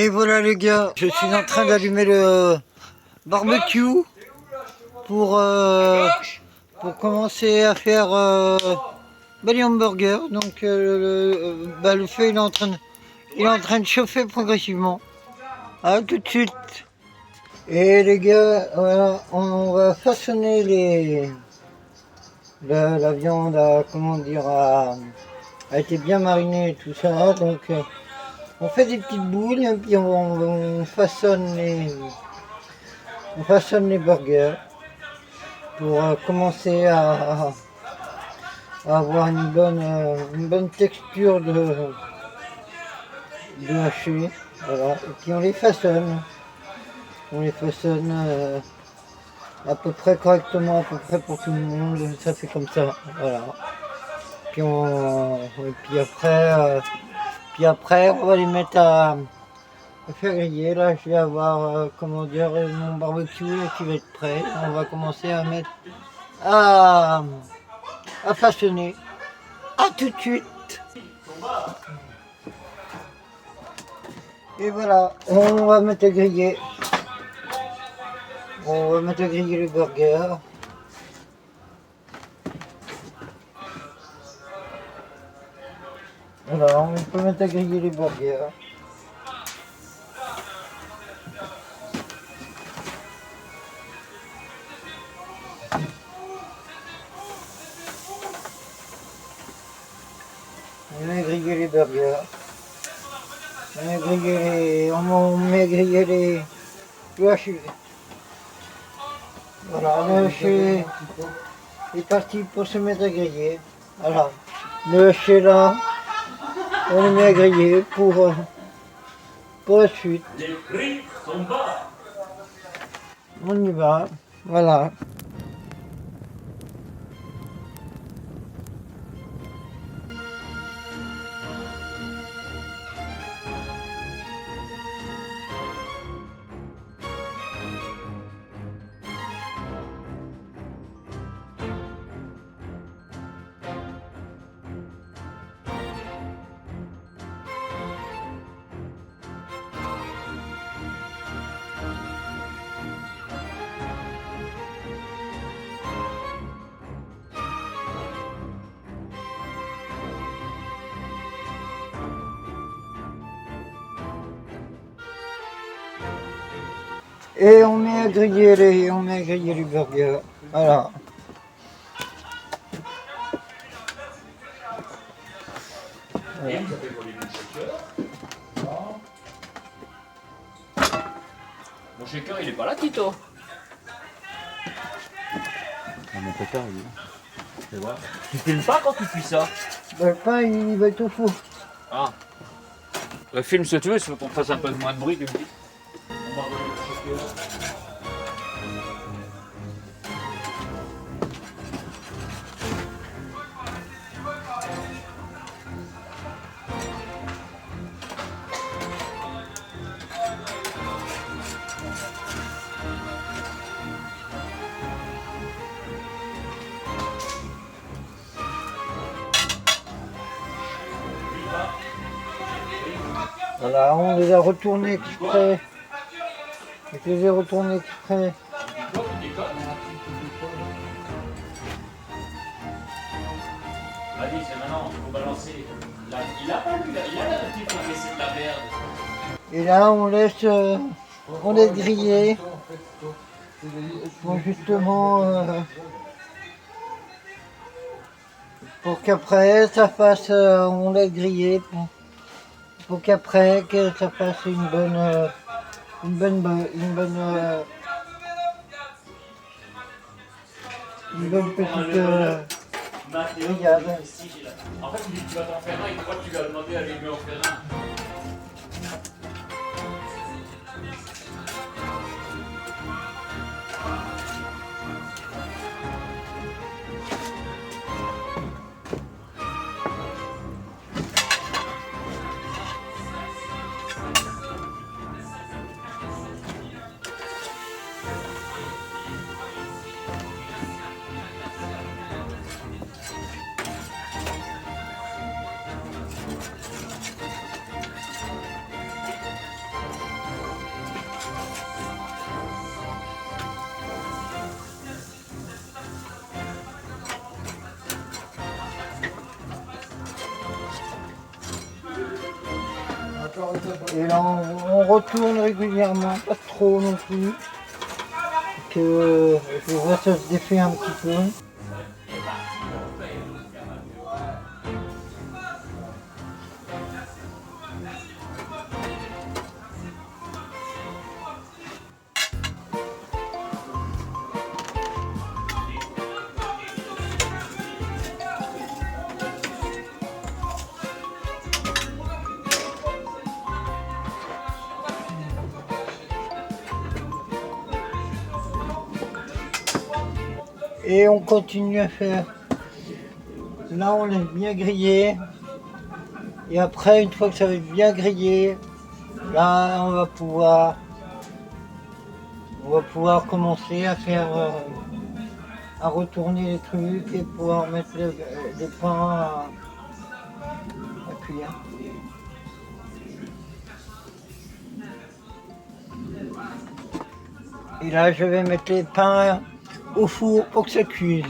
Et voilà les gars, je suis en train d'allumer le barbecue pour, euh, pour commencer à faire les hamburgers. Donc le feu il est en train de chauffer progressivement. À tout de suite. Et les gars, voilà, on va façonner la viande a été bien marinée et tout ça. Donc on fait des petites boules et puis on façonne les burgers pour commencer à avoir une bonne texture de haché. Voilà. Et puis on les façonne. On les façonne à peu près correctement, à peu près pour tout le monde. Ça fait comme ça. Voilà. Puis après, on va les mettre à faire griller. Là, je vais avoir mon barbecue là, qui va être prêt. On va commencer à mettre à façonner. À tout de suite. Et voilà, on va mettre à griller. On va mettre à griller les burgers. Voilà, on peut mettre à griller les burgers. On met à griller les burgers. On met à griller le haché. Voilà, le haché est parti pour se mettre à griller. Voilà, le haché là, on le met à griller pour la suite. Les prix sont bas. On y va, voilà. Et on met à griller les burgers. Voilà. Et vous avez volé mon shaker. Mon shaker, il est pas là, Tito. Mon pétard, il est là. Tu vois. Tu filmes pas quand tu fais ça. Le pain, il va être au four. Ah. Filme ce que tu veux, il faut qu'on fasse un peu moins de bruit, tu me dis. On va voler mon shaker. Voilà, on les a retournés exprès. Je les ai retournés exprès. Vas-y, c'est maintenant, il faut balancer. Il a pas lui, il a l'habitude de laisser de la merde. Et là, on laisse griller. Pour justement, pour qu'après ça fasse, on laisse griller. Pour qu'après que ça fasse une bonne petite grillade. En fait, il dit que tu vas t'en faire un, et pourquoi tu lui as demandé d'aller lui en faire un? Et là, on retourne régulièrement, pas trop non plus. Que je vois ça se défait un petit peu. Et on continue à faire. Là, on laisse bien griller. Et après, une fois que ça va être bien grillé, là, on va pouvoir commencer à faire, à retourner les trucs et pouvoir mettre les pains à cuire. Et là, je vais mettre les pains au four pour que ça cuise.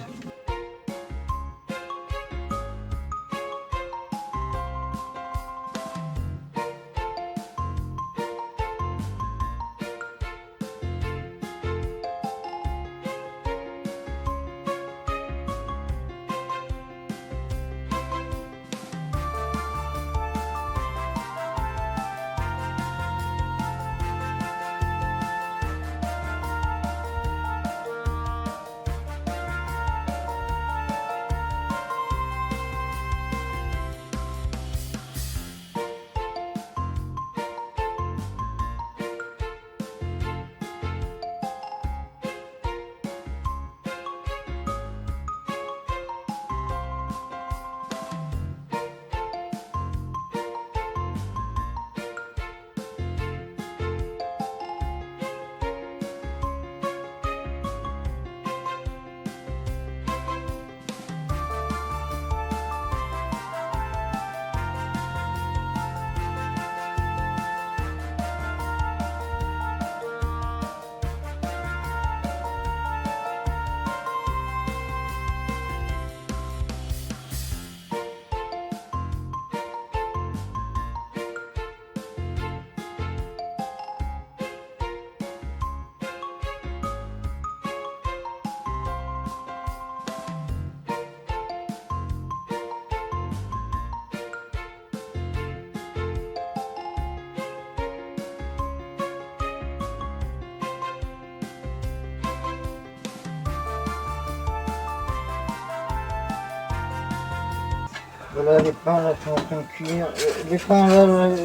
Voilà, les pains là sont en train de cuire. Les pains là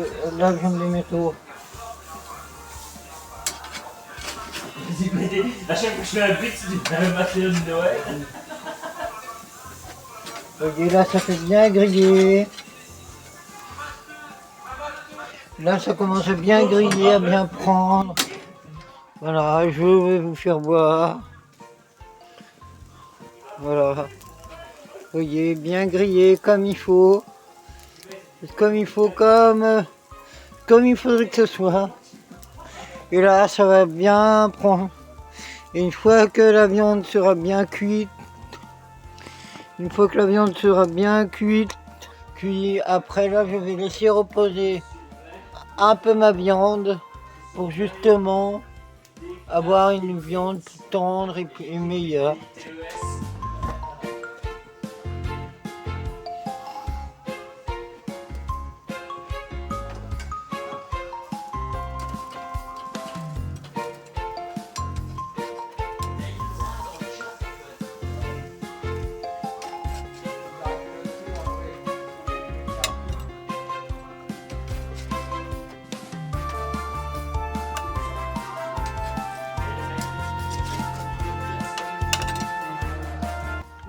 je viens de les mettre au. À chaque fois que je fais un brick, c'est un matériau de Noël. Et là, ça fait bien griller. Là, ça commence à bien griller, à bien prendre. Voilà, je vais vous faire voir. Voilà. Vous voyez, bien grillé comme il faut. Comme il faut, comme il faudrait que ce soit. Et là, ça va bien prendre. Et une fois que la viande sera bien cuite, cuit, après là, je vais laisser reposer un peu ma viande pour justement avoir une viande plus tendre et meilleure.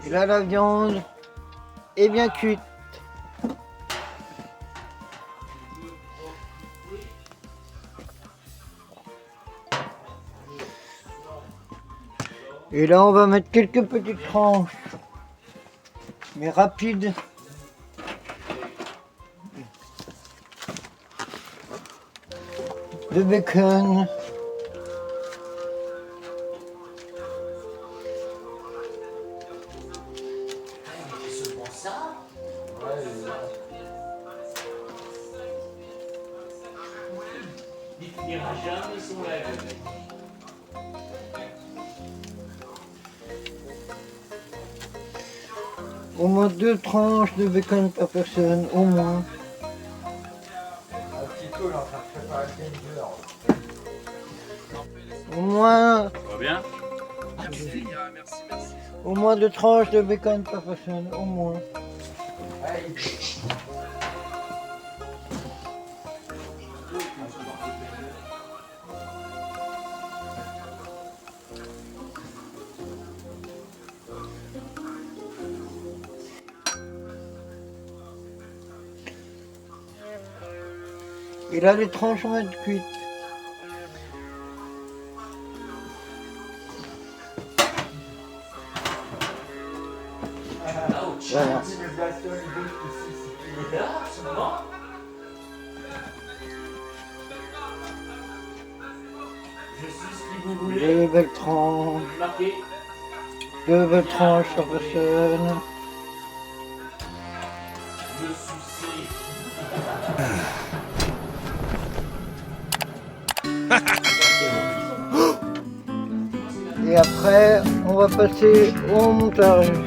Et là, la viande est bien cuite. Et là, on va mettre quelques petites tranches, mais rapides. De bacon. Il finira jamais son rêve, le mec. Au moins 2 tranches de bacon par personne, au moins. Au moins, Ça va bien? au moins 2 tranches de bacon par personne, au moins. Et là, les tranches vont être cuites. Voilà. Je suis ce que vous voulez. 2 belles tranches. Marquez. 2 belles tranches par personne. Je suis Et après, on va passer au montage.